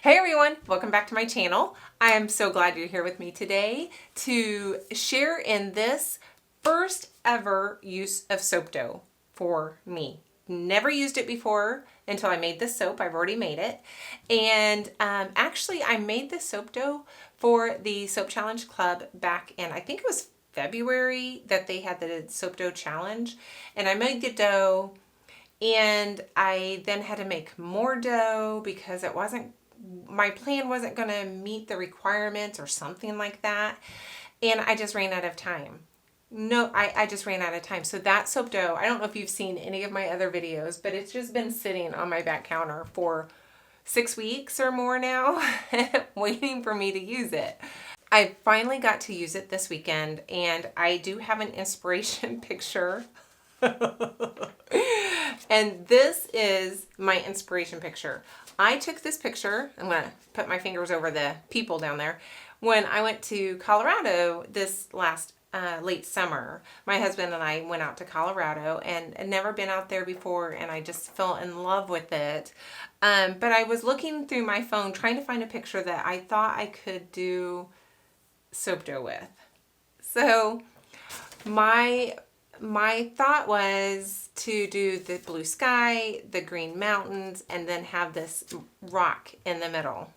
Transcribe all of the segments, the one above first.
Hey everyone, welcome back to my channel. I am so glad you're here with me today to share in this first ever use of soap dough for me. Never used it before until I made this soap. I've already made it. And actually I made this soap dough for the Soap Challenge Club back in, I think it was February that they had the soap dough challenge. And I made the dough and I then had to make more dough because my plan wasn't going to meet the requirements or something like that. And I just ran out of time. I just ran out of time. So that soap dough, I don't know if you've seen any of my other videos, but it's just been sitting on my back counter for 6 weeks or more now, waiting for me to use it. I finally got to use it this weekend, and I do have an inspiration picture. And this is my inspiration picture. I took this picture, I'm going to put my fingers over the people down there, when I went to Colorado this last late summer. My husband and I went out to Colorado and had never been out there before, and I just fell in love with it. But I was looking through my phone trying to find a picture that I thought I could do soap dough with. So my thought was to do the blue sky, the green mountains, and then have this rock in the middle.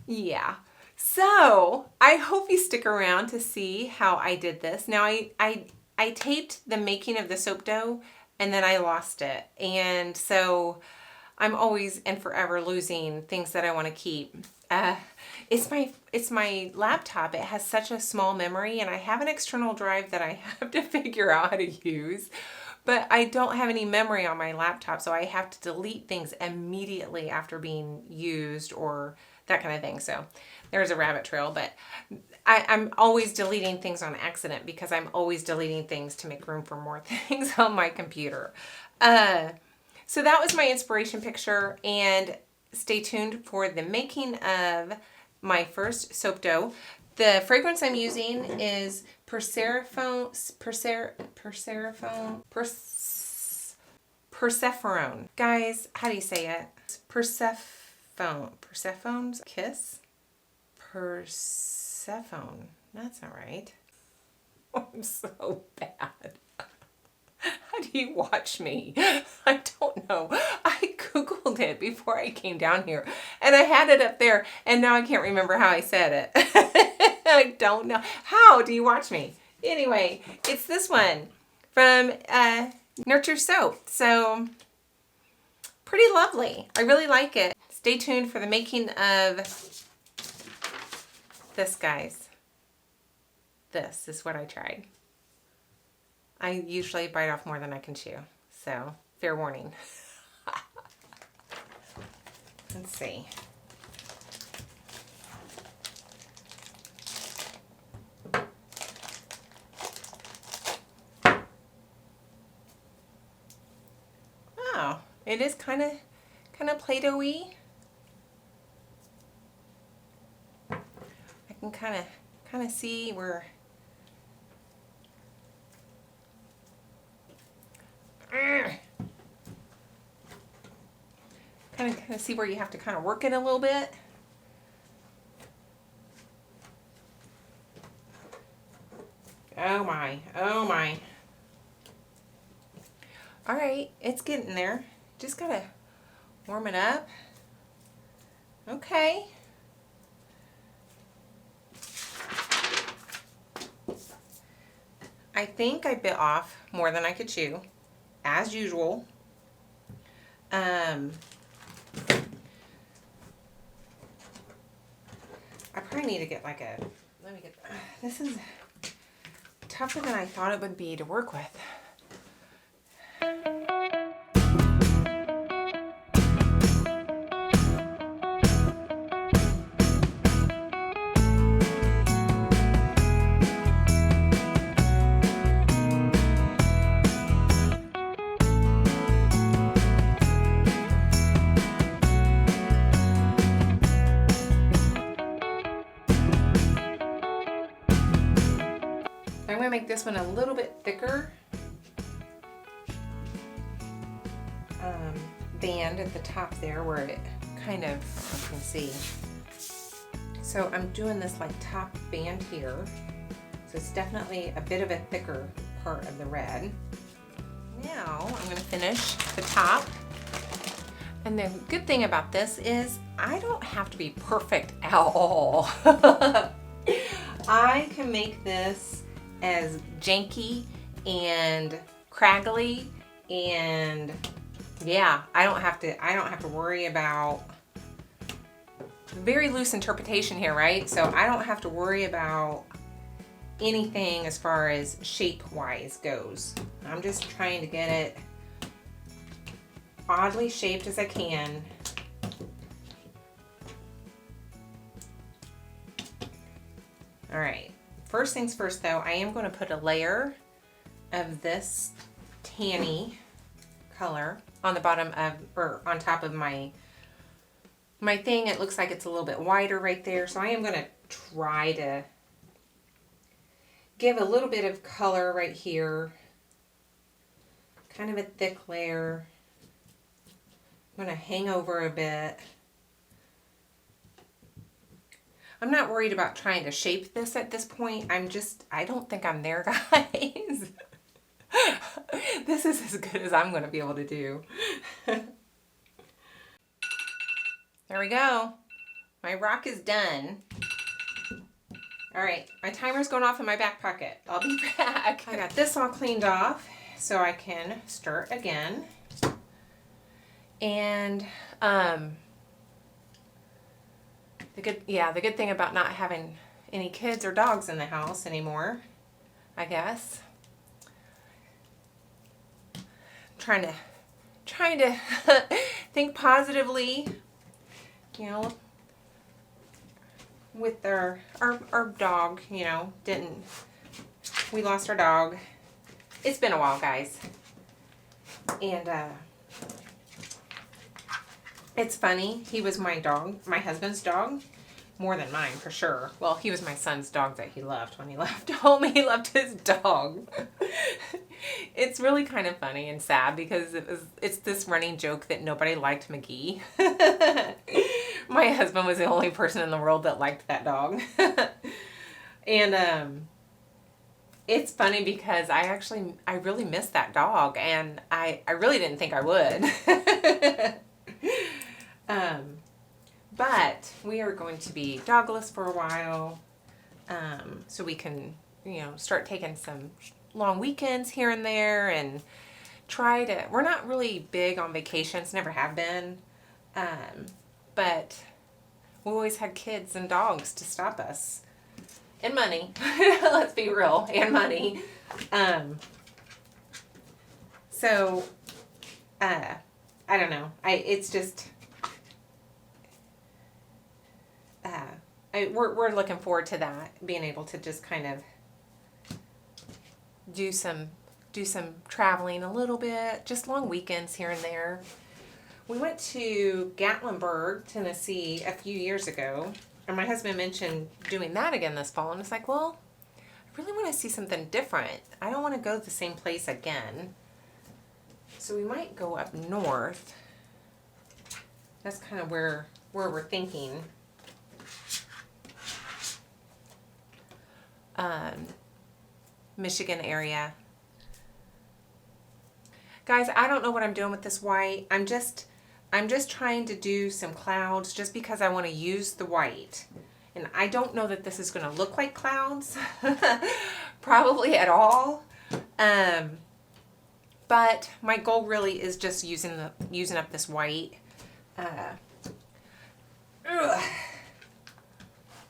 Yeah. So I hope you stick around to see how I did this. Now I taped the making of the soap dough and then I lost it. And so I'm always and forever losing things that I want to keep. It's my laptop. It has such a small memory, and I have an external drive that I have to figure out how to use, but I don't have any memory on my laptop, so I have to delete things immediately after being used or that kind of thing. So there's a rabbit trail, but I'm always deleting things on accident because I'm always deleting things to make room for more things on my computer. So that was my inspiration picture, and stay tuned for the making of my first soap dough. The fragrance I'm using is Persephone. Guys, how do you say it? Persephone's kiss? Persephone. That's not right. I'm so bad. How do you watch me? I don't know. I Googled it before I came down here and I had it up there and now I can't remember how I said it. I don't know. How do you watch me? Anyway, it's this one from Nurture Soap. So pretty lovely. I really like it. Stay tuned for the making of this, guys. This is what I tried. I usually bite off more than I can chew, so fair warning. Let's see. Oh, it is kind of Play-Doh-y. I can kind of see where. Kind of see where you have to kind of work it a little bit. Oh my, oh my. All right, it's getting there. Just gotta warm it up. Okay. I think I bit off more than I could chew, as usual. I probably need to get like this is tougher than I thought it would be to work with. I'm going to make this one a little bit thicker band at the top there where it kind of, you can see. So I'm doing this like top band here. So it's definitely a bit of a thicker part of the red. Now I'm going to finish the top. And the good thing about this is I don't have to be perfect at all. I can make this as janky and craggly, and yeah, I don't have to worry about very loose interpretation here, right? So I don't have to worry about anything as far as shape wise goes. I'm just trying to get it oddly shaped as I can. All right, first things first though, I am going to put a layer of this tanny color on the bottom of, or on top of my thing. It looks like it's a little bit wider right there, so I am going to try to give a little bit of color right here, kind of a thick layer. I'm going to hang over a bit. I'm not worried about trying to shape this at this point. I don't think I'm there, guys. This is as good as I'm going to be able to do. There we go. My rock is done. All right, my timer's going off in my back pocket. I'll be back. I got this all cleaned off so I can start again. And the good thing about not having any kids or dogs in the house anymore, I guess. Trying to think positively, you know, with our dog, you know, we lost our dog. It's been a while, guys. And it's funny, he was my dog, my husband's dog, more than mine for sure. Well, he was my son's dog that he left when he left home. He loved his dog. It's really kind of funny and sad because it's this running joke that nobody liked McGee. My husband was the only person in the world that liked that dog. And it's funny because I really miss that dog, and I really didn't think I would. But we are going to be dogless for a while, so we can, you know, start taking some long weekends here and there and we're not really big on vacations, never have been, but we always had kids and dogs to stop us. And money, let's be real, and money. So, I don't know, it's just, we're looking forward to that, being able to just kind of do some traveling a little bit, just long weekends here and there. We went to Gatlinburg, Tennessee a few years ago, and my husband mentioned doing that again this fall, and it's like, well, I really want to see something different. I don't want to go to the same place again. So we might go up north. That's kind of where we're thinking. Michigan area. Guys, I don't know what I'm doing with this white. I'm just trying to do some clouds just because I want to use the white. And I don't know that this is going to look like clouds. Probably at all. But my goal really is just using up this white.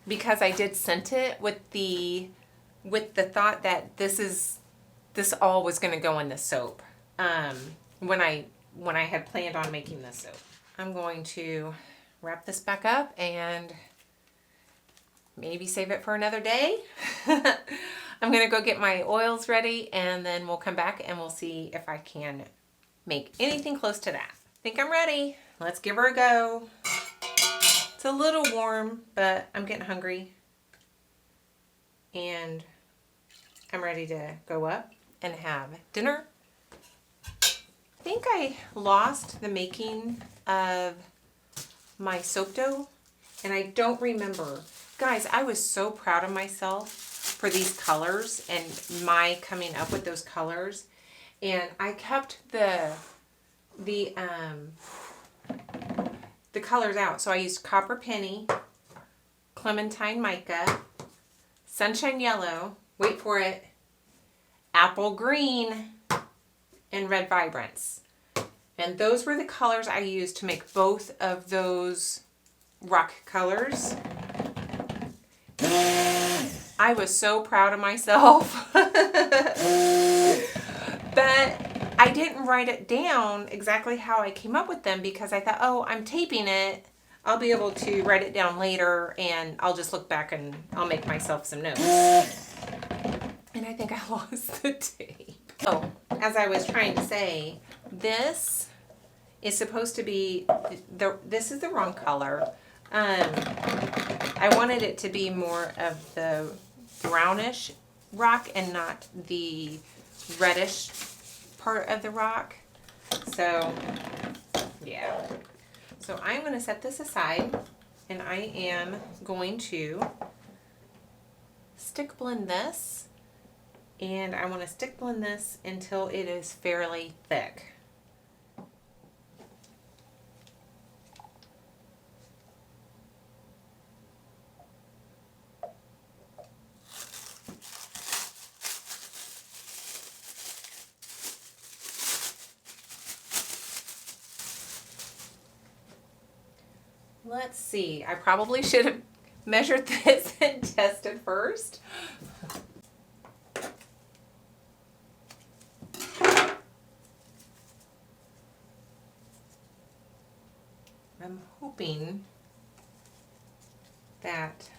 Because I did scent it with the thought that this all was going to go in the soap. When I had planned on making this soap. I'm going to wrap this back up and maybe save it for another day. I'm going to go get my oils ready, and then we'll come back and we'll see if I can make anything close to that. I think I'm ready. Let's give her a go. It's a little warm, but I'm getting hungry. And I'm ready to go up and have dinner. think I lost the making of my soap dough, and I don't remember. Guys, I was so proud of myself for these colors and my coming up with those colors. And I kept the colors out. So I used copper penny, clementine mica, sunshine yellow, wait for it, apple green, and red vibrance. And those were the colors I used to make both of those rock colors. I was so proud of myself. But I didn't write it down exactly how I came up with them because I thought, oh, I'm taping it. I'll be able to write it down later and I'll just look back and I'll make myself some notes. And I think I lost the tape. Oh, as I was trying to say, this is supposed to be, this is the wrong color. I wanted it to be more of the brownish rock and not the reddish part of the rock. So, yeah. So I'm going to set this aside and I am going to stick blend this, and I want to stick blend this until it is fairly thick. Let's see, I probably should have measured this and tested first. I'm hoping that,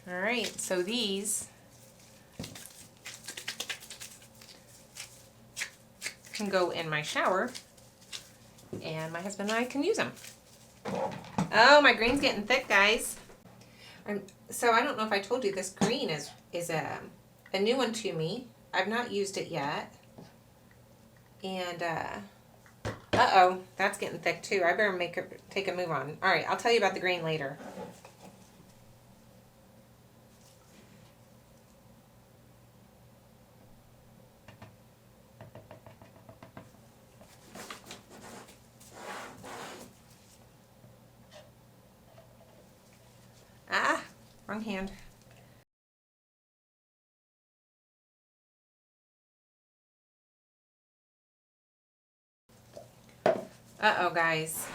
all right, so these can go in my shower and my husband and I can use them. Oh, my green's getting thick, guys. So I don't know if I told you, this green is a new one to me. I've not used it yet. And, uh-oh, that's getting thick too. I better take a move on. All right, I'll tell you about the green later. Ah, wrong hand. Uh-oh, guys.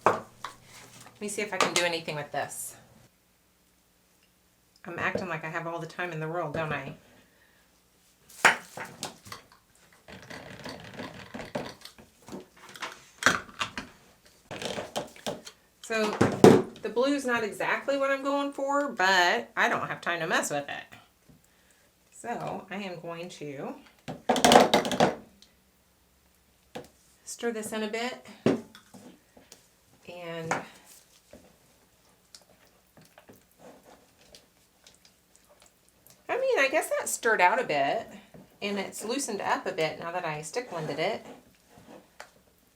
Let me see if I can do anything with this. I'm acting like I have all the time in the world, don't I? So the blue's not exactly what I'm going for, but I don't have time to mess with it. So I am going to stir this in a bit, and I mean, I guess that stirred out a bit and it's loosened up a bit now that I stick blended it.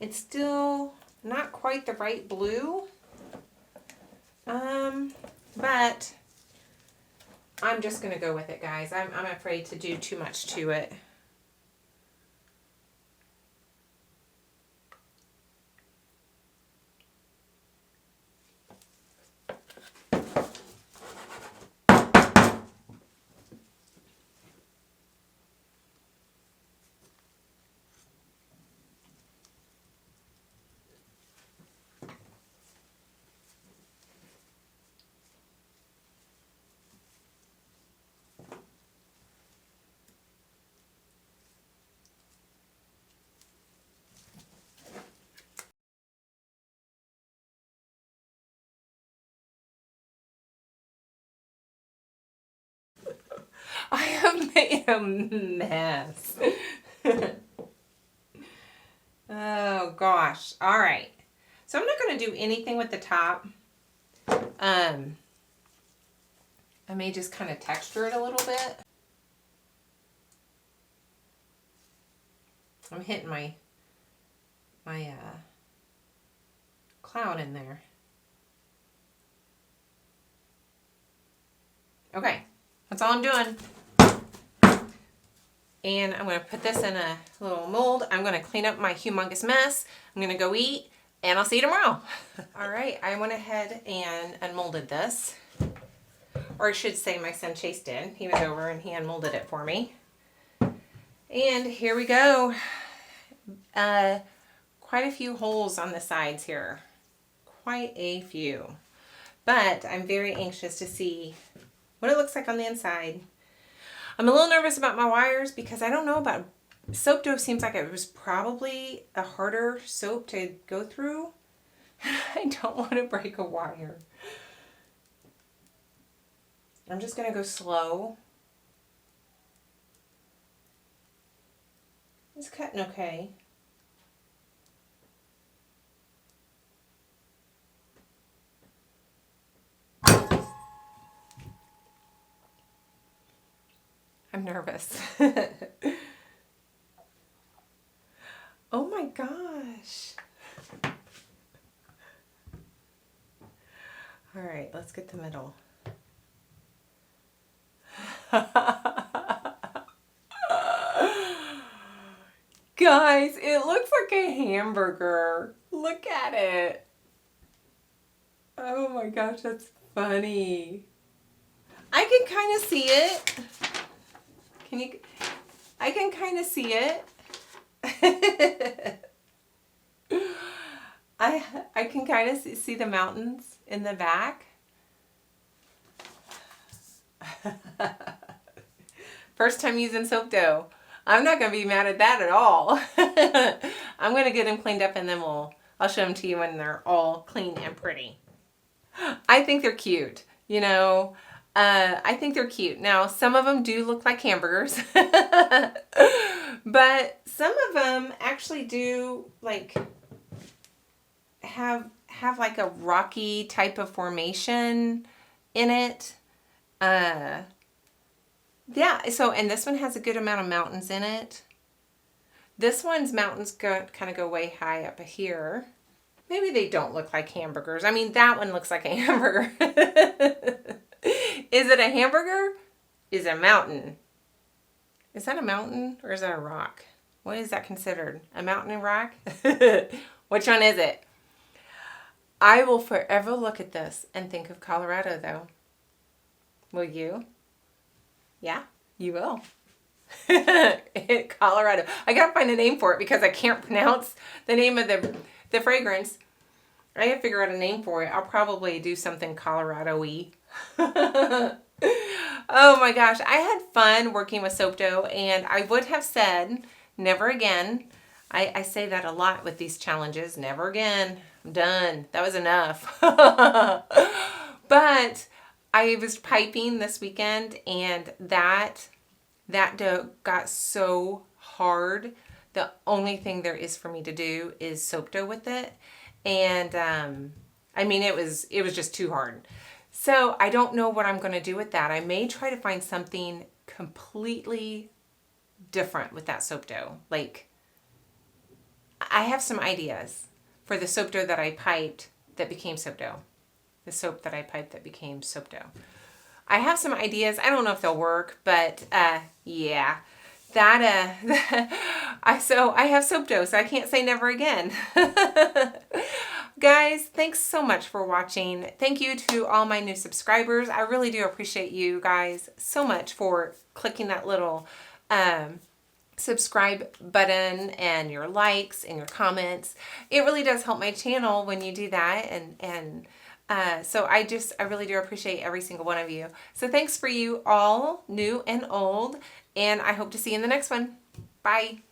It's still not quite the right blue, but I'm just going to go with it, guys. I'm afraid to do too much to it. I have made a mess. Oh gosh. All right. So I'm not going to do anything with the top. I may just kind of texture it a little bit. I'm hitting my cloud in there. Okay, that's all I'm doing. And I'm going to put this in a little mold. I'm going to clean up my humongous mess. I'm going to go eat, and I'll see you tomorrow. All right, I went ahead and unmolded this. Or I should say my son Chase did. He was over and he unmolded it for me. And here we go. Quite a few holes on the sides here. Quite a few. But I'm very anxious to see what it looks like on the inside. I'm a little nervous about my wires because I don't know about soap dough. Seems like it was probably a harder soap to go through. I don't want to break a wire. I'm just going to go slow. It's cutting okay. I'm nervous. Oh my gosh. All right, let's get the middle. Guys, it looks like a hamburger. Look at it. Oh my gosh, that's funny. I can kind of see it. Can you? I can kind of see it. I can kind of see the mountains in the back. First time using soap dough. I'm not going to be mad at that at all. I'm going to get them cleaned up and then I'll show them to you when they're all clean and pretty. I think they're cute, you know. I think they're cute. Now, some of them do look like hamburgers. But some of them actually do like have like a rocky type of formation in it. Yeah, so, and this one has a good amount of mountains in it. This one's mountains kind of go way high up here. Maybe they don't look like hamburgers. I mean, that one looks like a hamburger. Is it a hamburger? Is it a mountain? Is that a mountain or is that a rock? What is that considered? A mountain and rock? Which one is it? I will forever look at this and think of Colorado, though. Will you? Yeah, you will. Colorado. I gotta find a name for it because I can't pronounce the name of the fragrance. I gotta figure out a name for it. I'll probably do something Colorado-y. Oh my gosh, I had fun working with soap dough, and I would have said never again. I say that a lot with these challenges. Never again. I'm done. That was enough. But I was piping this weekend, and that dough got so hard. The only thing there is for me to do is soap dough with it. And I mean, it was just too hard. So I don't know what I'm going to do with that. I may try to find something completely different with that soap dough. Like, I have some ideas for the soap dough that I piped that became soap dough. The soap that I piped that became soap dough. I have some ideas. I don't know if they'll work, but yeah. So I have soap dough, so I can't say never again. Guys, thanks so much for watching. Thank you to all my new subscribers. I really do appreciate you guys so much for clicking that little subscribe button and your likes and your comments. It really does help my channel when you do that. So I really do appreciate every single one of you. So thanks for you all, new and old, and I hope to see you in the next one. Bye.